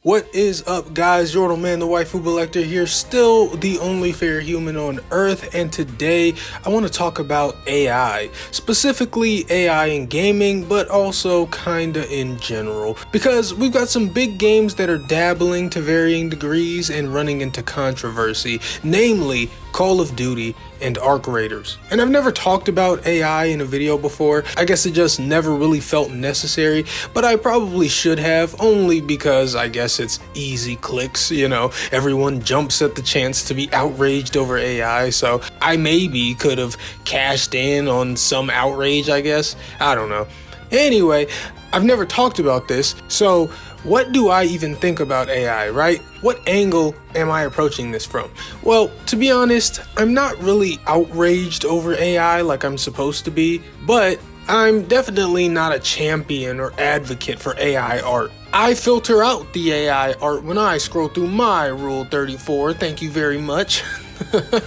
What is up, guys? Jordan Man, the Waifu Collector here, still the only fair human on Earth, and today I want to talk about AI, specifically AI in gaming, but also kinda in general, because we've got some big games that are dabbling to varying degrees and running into controversy, namely Call of Duty and Arc Raiders. And I've never talked about AI in a video before. I guess it just never really felt necessary, but I probably should have, only because I guess it's easy clicks, everyone jumps at the chance to be outraged over AI, so I maybe could have cashed in on some outrage, I guess. I don't know. Anyway, I've never talked about this, so what do I even think about AI, right? What angle am I approaching this from? Well, to be honest, I'm not really outraged over AI like I'm supposed to be, but I'm definitely not a champion or advocate for AI art. I filter out the AI art when I scroll through my Rule 34, thank you very much.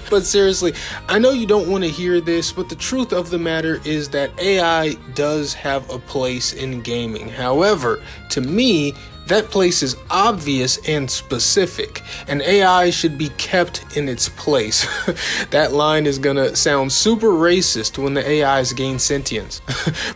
But seriously, I know you don't want to hear this, but the truth of the matter is that AI does have a place in gaming. However, to me, that place is obvious and specific, and AI should be kept in its place. That line is gonna sound super racist when the AIs gain sentience.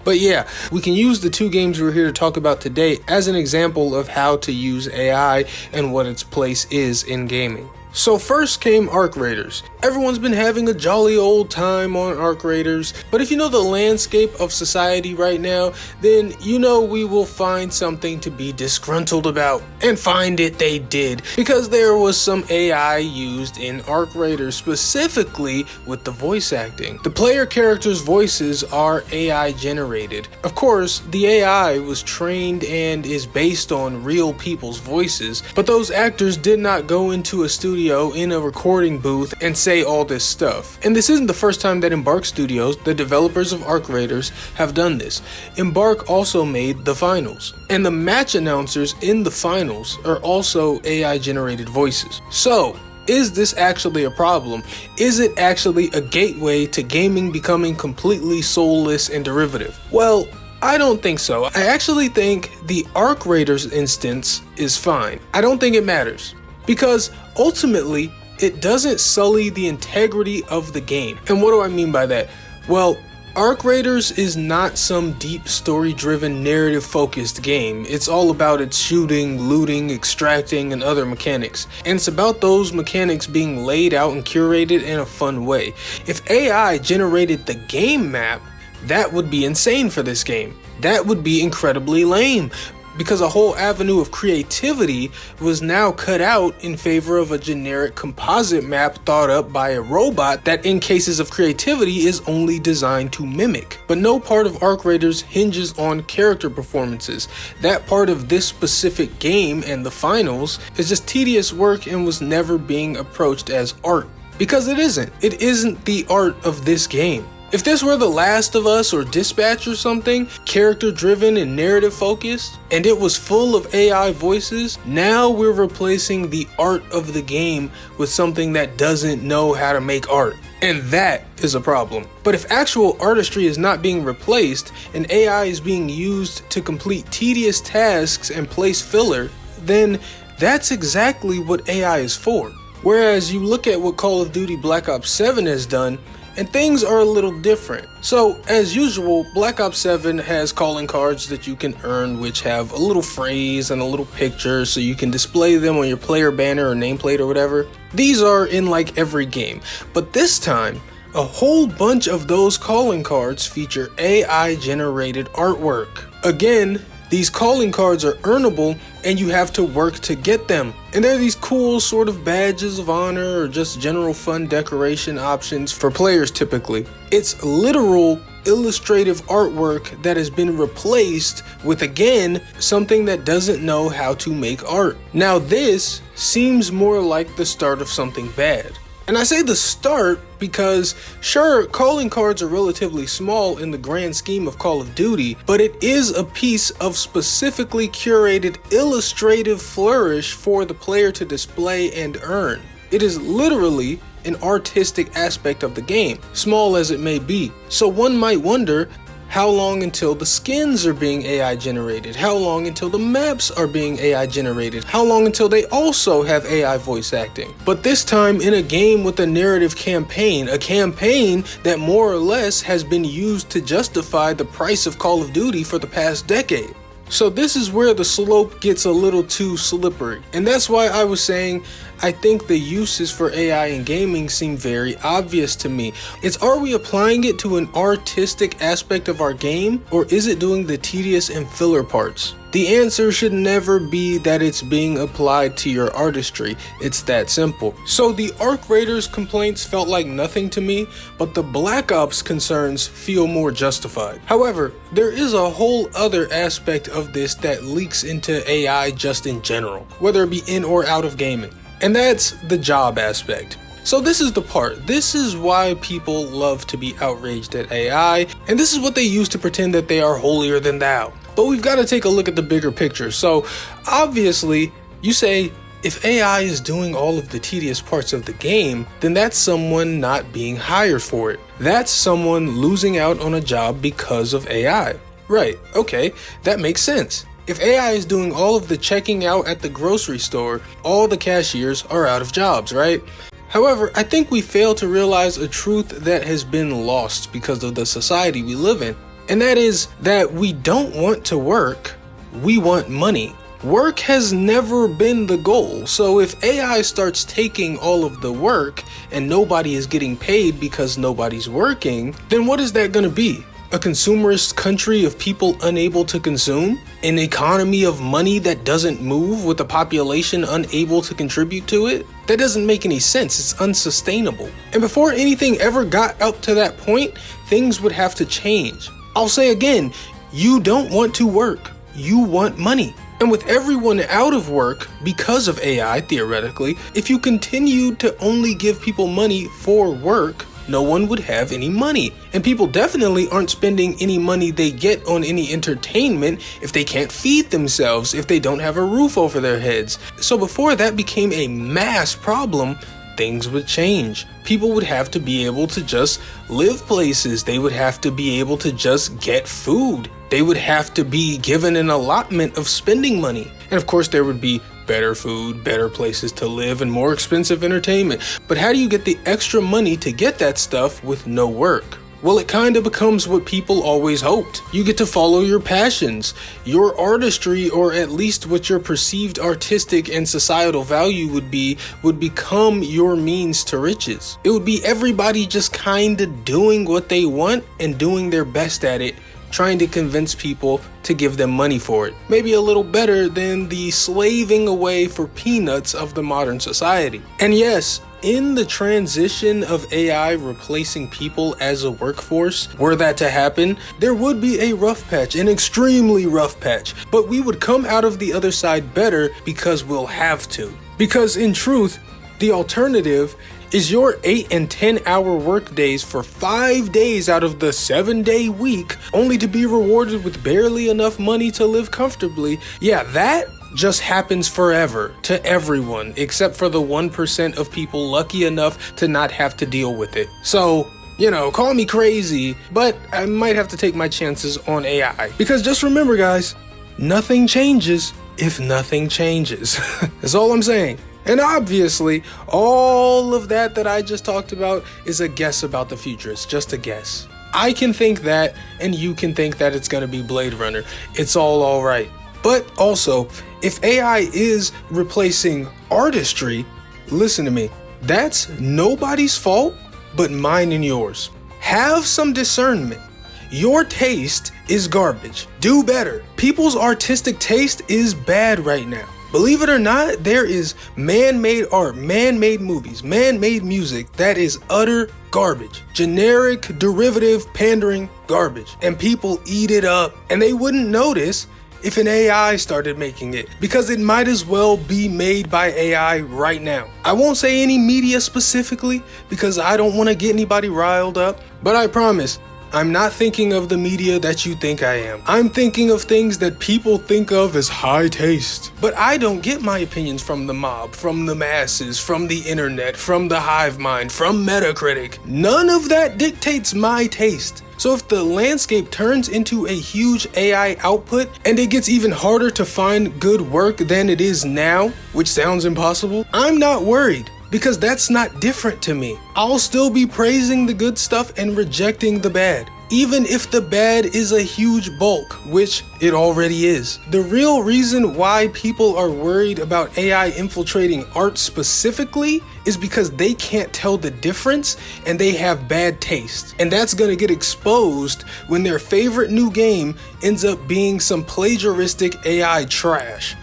But yeah, we can use the two games we're here to talk about today as an example of how to use AI and what its place is in gaming. So first came Arc Raiders. Everyone's been having a jolly old time on Arc Raiders, but if you know the landscape of society right now, then you know we will find something to be disgruntled about. And find it they did, because there was some AI used in Arc Raiders, specifically with the voice acting. The player characters' voices are AI generated. Of course, the AI was trained and is based on real people's voices, but those actors did not go into a studio in a recording booth and say all this stuff. And this isn't the first time that Embark Studios, the developers of Arc Raiders, have done this. Embark also made the finals, and the match announcers in the finals are also AI generated voices. So, is this actually a problem? Is it actually a gateway to gaming becoming completely soulless and derivative? Well, I don't think so. I actually think the Arc Raiders instance is fine. I don't think it matters, because ultimately, it doesn't sully the integrity of the game. And what do I mean by that? Well, Arc Raiders is not some deep story-driven, narrative-focused game. It's all about its shooting, looting, extracting, and other mechanics. And it's about those mechanics being laid out and curated in a fun way. If AI generated the game map, that would be insane for this game. That would be incredibly lame, because a whole avenue of creativity was now cut out in favor of a generic composite map thought up by a robot that in cases of creativity is only designed to mimic. But no part of Arc Raiders hinges on character performances. That part of this specific game and the finals is just tedious work and was never being approached as art. Because it isn't. It isn't the art of this game. If this were The Last of Us or Dispatch or something, character driven and narrative focused, and it was full of AI voices, now we're replacing the art of the game with something that doesn't know how to make art. And that is a problem. But if actual artistry is not being replaced and AI is being used to complete tedious tasks and place filler, then that's exactly what AI is for. Whereas you look at what Call of Duty Black Ops 7 has done, and things are a little different. So, as usual, Black Ops 7 has calling cards that you can earn, which have a little phrase and a little picture so you can display them on your player banner or nameplate or whatever. These are in like every game, but this time, a whole bunch of those calling cards feature AI generated artwork. Again, these calling cards are earnable and you have to work to get them. And they're these cool sort of badges of honor or just general fun decoration options for players typically. It's literal illustrative artwork that has been replaced with, again, something that doesn't know how to make art. Now this seems more like the start of something bad. And I say the start because, sure, calling cards are relatively small in the grand scheme of Call of Duty, but it is a piece of specifically curated illustrative flourish for the player to display and earn. It is literally an artistic aspect of the game, small as it may be. So one might wonder, How long until the skins are being AI generated? How long until the maps are being AI generated? How long until they also have AI voice acting? But this time in a game with a narrative campaign, a campaign that more or less has been used to justify the price of Call of Duty for the past decade. So this is where the slope gets a little too slippery. And that's why I was saying I think the uses for AI in gaming seem very obvious to me. It's, are we applying it to an artistic aspect of our game, or is it doing the tedious and filler parts? The answer should never be that it's being applied to your artistry. It's that simple. So the Arc Raiders complaints felt like nothing to me, but the Black Ops concerns feel more justified. However, there is a whole other aspect of this that leaks into AI just in general, whether it be in or out of gaming. And that's the job aspect. So this is the part. This is why people love to be outraged at AI, and this is what they use to pretend that they are holier than thou. But we've got to take a look at the bigger picture. So obviously, you say, if AI is doing all of the tedious parts of the game, then that's someone not being hired for it. That's someone losing out on a job because of AI. Right, okay, that makes sense. If AI is doing all of the checking out at the grocery store, all the cashiers are out of jobs, right? However, I think we fail to realize a truth that has been lost because of the society we live in, and that is that we don't want to work, we want money. Work has never been the goal, so if AI starts taking all of the work and nobody is getting paid because nobody's working, then what is that going to be? A consumerist country of people unable to consume? An economy of money that doesn't move with a population unable to contribute to it? That doesn't make any sense. It's unsustainable. And before anything ever got up to that point, things would have to change. I'll say again, you don't want to work. You want money. And with everyone out of work because of AI, theoretically, if you continue to only give people money for work, no one would have any money. And people definitely aren't spending any money they get on any entertainment if they can't feed themselves, if they don't have a roof over their heads. So before that became a mass problem, things would change. People would have to be able to just live places. They would have to be able to just get food. They would have to be given an allotment of spending money. And of course there would be better food, better places to live, and more expensive entertainment. But how do you get the extra money to get that stuff with no work? Well, it kind of becomes what people always hoped. You get to follow your passions. Your artistry, or at least what your perceived artistic and societal value would become your means to riches. It would be everybody just kind of doing what they want and doing their best at it, trying to convince people to give them money for it. Maybe a little better than the slaving away for peanuts of the modern society. And yes, in the transition of AI replacing people as a workforce, were that to happen, there would be a rough patch, an extremely rough patch, but we would come out of the other side better because we'll have to. Because in truth, the alternative is your 8 and 10 hour work days for 5 days out of the 7-day week, only to be rewarded with barely enough money to live comfortably. Yeah, that just happens forever to everyone, except for the 1% of people lucky enough to not have to deal with it. So, you know, call me crazy, but I might have to take my chances on AI. Because just remember, guys, nothing changes if nothing changes. That's all I'm saying. And obviously, all of that I just talked about is a guess about the future. It's just a guess. I can think that, and you can think that it's gonna be Blade Runner. It's all right. But also, if AI is replacing artistry, listen to me, that's nobody's fault but mine and yours. Have some discernment. Your taste is garbage. Do better. People's artistic taste is bad right now. Believe it or not, there is man-made art, man-made movies, man-made music that is utter garbage. Generic, derivative, pandering garbage. And people eat it up. And they wouldn't notice if an AI started making it, because it might as well be made by AI right now. I won't say any media specifically because I don't want to get anybody riled up, but I promise, I'm not thinking of the media that you think I am. I'm thinking of things that people think of as high taste. But I don't get my opinions from the mob, from the masses, from the internet, from the hive mind, from Metacritic. None of that dictates my taste. So if the landscape turns into a huge AI output and it gets even harder to find good work than it is now, which sounds impossible, I'm not worried. Because that's not different to me. I'll still be praising the good stuff and rejecting the bad, even if the bad is a huge bulk, which it already is. The real reason why people are worried about AI infiltrating art specifically is because they can't tell the difference and they have bad taste. And that's gonna get exposed when their favorite new game ends up being some plagiaristic AI trash.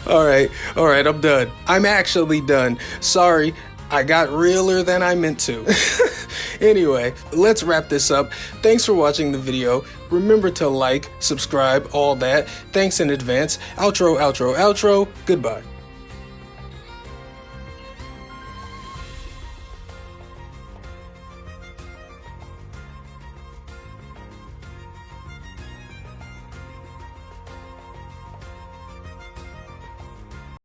Alright, I'm done. I'm actually done. Sorry, I got realer than I meant to. Anyway, let's wrap this up. Thanks for watching the video. Remember to like, subscribe, all that. Thanks in advance. Outro, outro, outro. Goodbye.